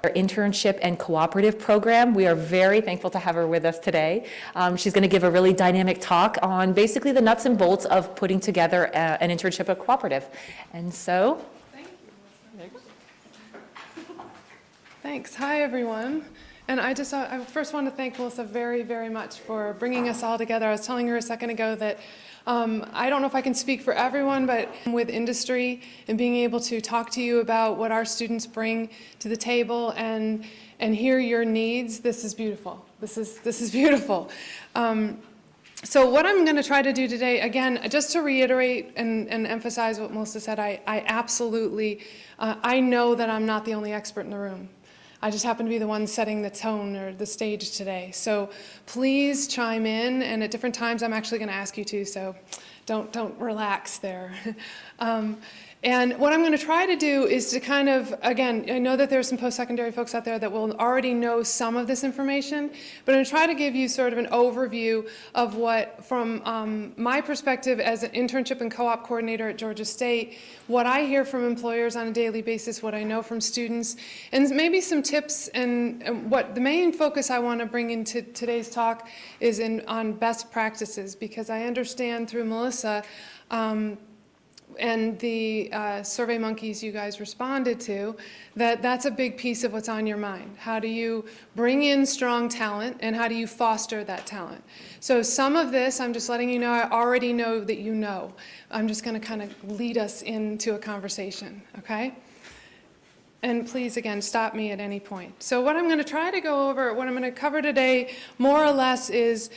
our internship and cooperative program. We are very thankful to have her with us today. She's going to give a really dynamic talk on basically the nuts and bolts of putting together an internship or cooperative. And so, thank you. Thanks. Hi, everyone. And I first want to thank Melissa very, very much for bringing us all together. I was telling her a second ago that I don't know if I can speak for everyone, but with industry and being able to talk to you about what our students bring to the table and hear your needs, this is beautiful. This is beautiful. So what I'm going to try to do today, again, just to reiterate and emphasize what Melissa said, I absolutely, I know that I'm not the only expert in the room. I just happen to be the one setting the tone or the stage today. So please chime in, and at different times I'm actually going to ask you to, so don't relax there. And what I'm going to try to do is to kind of, again, I know that there's some post-secondary folks out there that will already know some of this information, but I'm going to try to give you sort of an overview of what, from my perspective as an internship and co-op coordinator at Georgia State, what I hear from employers on a daily basis, what I know from students, and maybe some tips. And what the main focus I want to bring into today's talk is on best practices, because I understand through Melissa and the Survey Monkeys you guys responded to, that's a big piece of what's on your mind. How do you bring in strong talent, and how do you foster that talent? So some of this, I'm just letting you know, I already know that you know. I'm just going to kind of lead us into a conversation, okay? And please, again, stop me at any point. So what I'm going to try to go over, what I'm going to cover today, more or less is,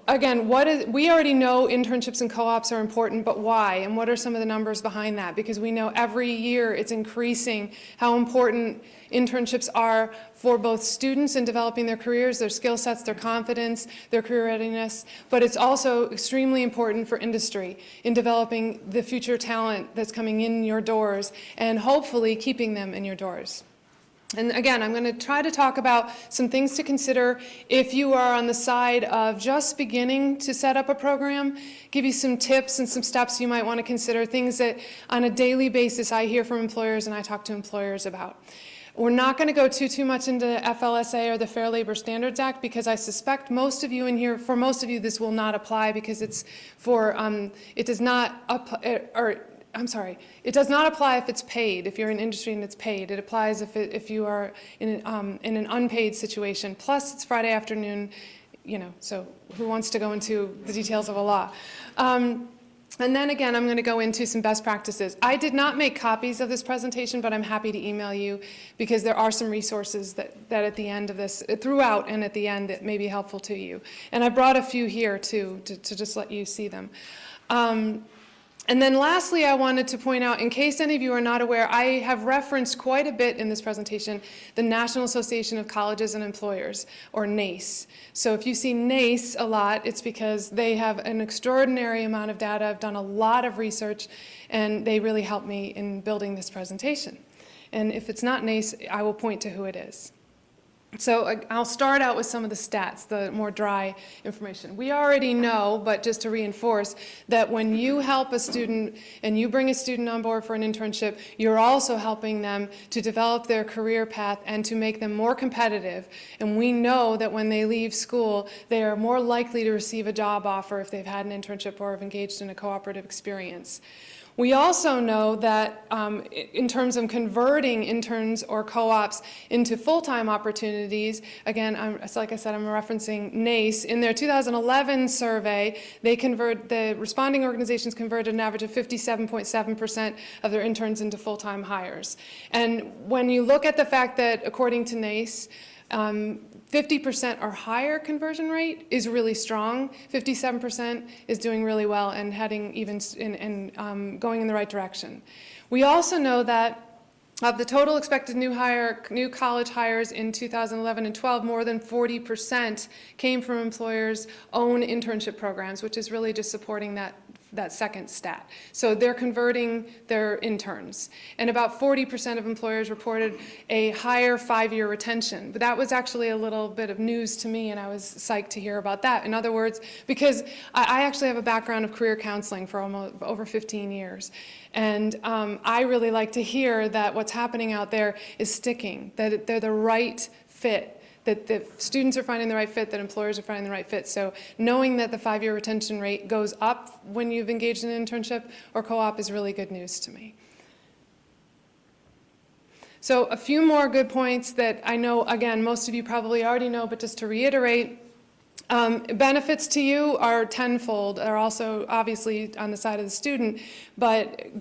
again, we already know internships and co-ops are important, but why? And what are some of the numbers behind that? Because we know every year it's increasing how important internships are for both students in developing their careers, their skill sets, their confidence, their career readiness, but it's also extremely important for industry in developing the future talent that's coming in your doors and hopefully keeping them in your doors. And again, I'm going to try to talk about some things to consider if you are on the side of just beginning to set up a program, give you some tips and some steps you might want to consider, things that on a daily basis I hear from employers and I talk to employers about. We're not going to go too much into the FLSA or the Fair Labor Standards Act, because I suspect most of you in here, for most of you, this will not apply, because it's for, it does not, it does not apply if it's paid, if you're in industry and it's paid. It applies if you are in an unpaid situation. Plus, it's Friday afternoon, you know, so who wants to go into the details of a law? And then again, I'm going to go into some best practices. I did not make copies of this presentation, but I'm happy to email you, because there are some resources that at the end of this, throughout and at the end, that may be helpful to you. And I brought a few here too, to just let you see them. And then lastly, I wanted to point out, in case any of you are not aware, I have referenced quite a bit in this presentation the National Association of Colleges and Employers, or NACE. So if you see NACE a lot, it's because they have an extraordinary amount of data. I've done a lot of research, and they really helped me in building this presentation. And if it's not NACE, I will point to who it is. So I'll start out with some of the stats, the more dry information. We already know, but just to reinforce, that when you help a student and you bring a student on board for an internship, you're also helping them to develop their career path and to make them more competitive. And we know that when they leave school, they are more likely to receive a job offer if they've had an internship or have engaged in a cooperative experience. We also know that in terms of converting interns or co-ops into full-time opportunities, again, like I said, I'm referencing NACE. In their 2011 survey, the responding organizations converted an average of 57.7% of their interns into full-time hires. And when you look at the fact that, according to NACE, 50% or higher conversion rate is really strong. 57% is doing really well and heading even going in the right direction. We also know that of the total expected new college hires in 2011 and 12, more than 40% came from employers' own internship programs, which is really just supporting that that second stat. So they're converting their interns. And about 40% of employers reported a higher 5-year retention. But that was actually a little bit of news to me, and I was psyched to hear about that. In other words, because I actually have a background of career counseling for over 15 years. And I really like to hear that what's happening out there is sticking, that they're the right fit, that the students are finding the right fit, that employers are finding the right fit. So knowing that the 5-year retention rate goes up when you've engaged in an internship or co-op is really good news to me. So a few more good points that I know, again, most of you probably already know, but just to reiterate, benefits to you are tenfold. They're also obviously on the side of the student, but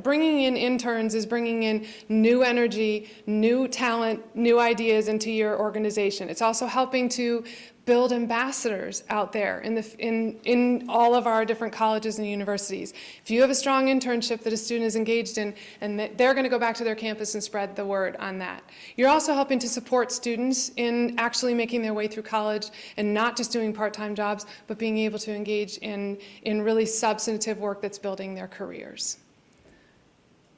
bringing in interns is bringing in new energy, new talent, new ideas into your organization. It's also helping to build ambassadors out there in all of our different colleges and universities. If you have a strong internship that a student is engaged in, and they're going to go back to their campus and spread the word on that. You're also helping to support students in actually making their way through college and not just doing part-time jobs, but being able to engage in really substantive work that's building their careers.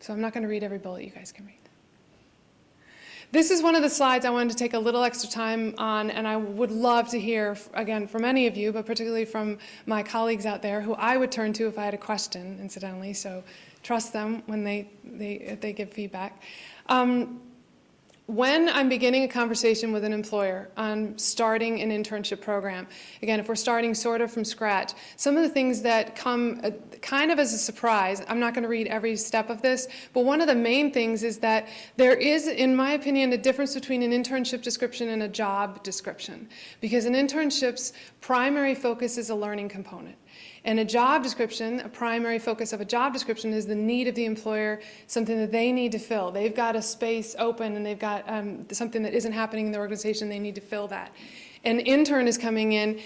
So I'm not going to read every bullet, you guys can read. This is one of the slides I wanted to take a little extra time on, and I would love to hear, again, from any of you, but particularly from my colleagues out there, who I would turn to if I had a question, incidentally, so trust them when if they give feedback. When I'm beginning a conversation with an employer on starting an internship program, again, if we're starting sort of from scratch, some of the things that come kind of as a surprise, I'm not going to read every step of this, but one of the main things is that there is, in my opinion, a difference between an internship description and a job description, because an internship's primary focus is a learning component. And a job description, a primary focus of a job description is the need of the employer, something that they need to fill. They've got a space open and they've got something that isn't happening in their organization, they need to fill that. An intern is coming in,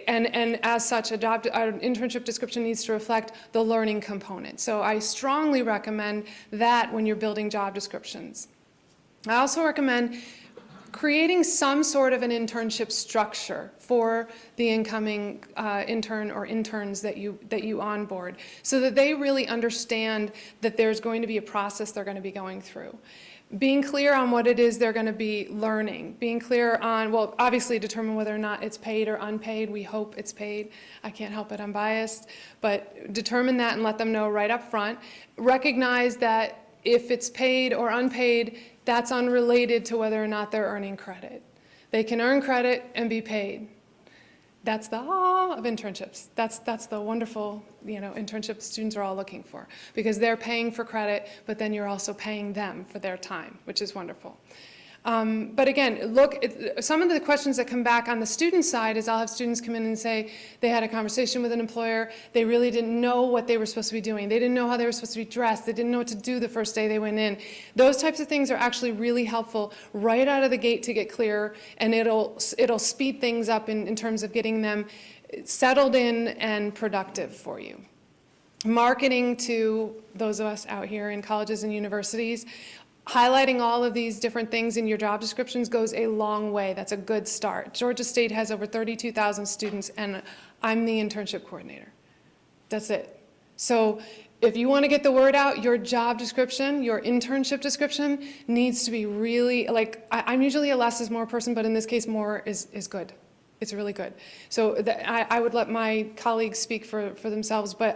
and as such, an internship description needs to reflect the learning component. So I strongly recommend that when you're building job descriptions. I also recommend creating some sort of an internship structure for the incoming intern or interns that you onboard, so that they really understand that there's going to be a process they're going to be going through. Being clear on what it is they're going to be learning. Being clear on, well, obviously determine whether or not it's paid or unpaid. We hope it's paid. I can't help it, I'm biased. But determine that and let them know right up front. Recognize that if it's paid or unpaid, that's unrelated to whether or not they're earning credit. They can earn credit and be paid. That's the of internships. That's the wonderful, internship students are all looking for, because they're paying for credit, but then you're also paying them for their time, which is wonderful. But again, look, some of the questions that come back on the student side is I'll have students come in and say they had a conversation with an employer, they really didn't know what they were supposed to be doing, they didn't know how they were supposed to be dressed, they didn't know what to do the first day they went in. Those types of things are actually really helpful right out of the gate to get clear, and it'll speed things up in terms of getting them settled in and productive for you. Marketing to those of us out here in colleges and universities, highlighting all of these different things in your job descriptions goes a long way. That's a good start. Georgia State has over 32,000 students, and I'm the internship coordinator. That's it. So if you want to get the word out, your job description, your internship description needs to be really, I'm usually a less is more person, but in this case, more is good. It's really good. So I would let my colleagues speak for themselves, but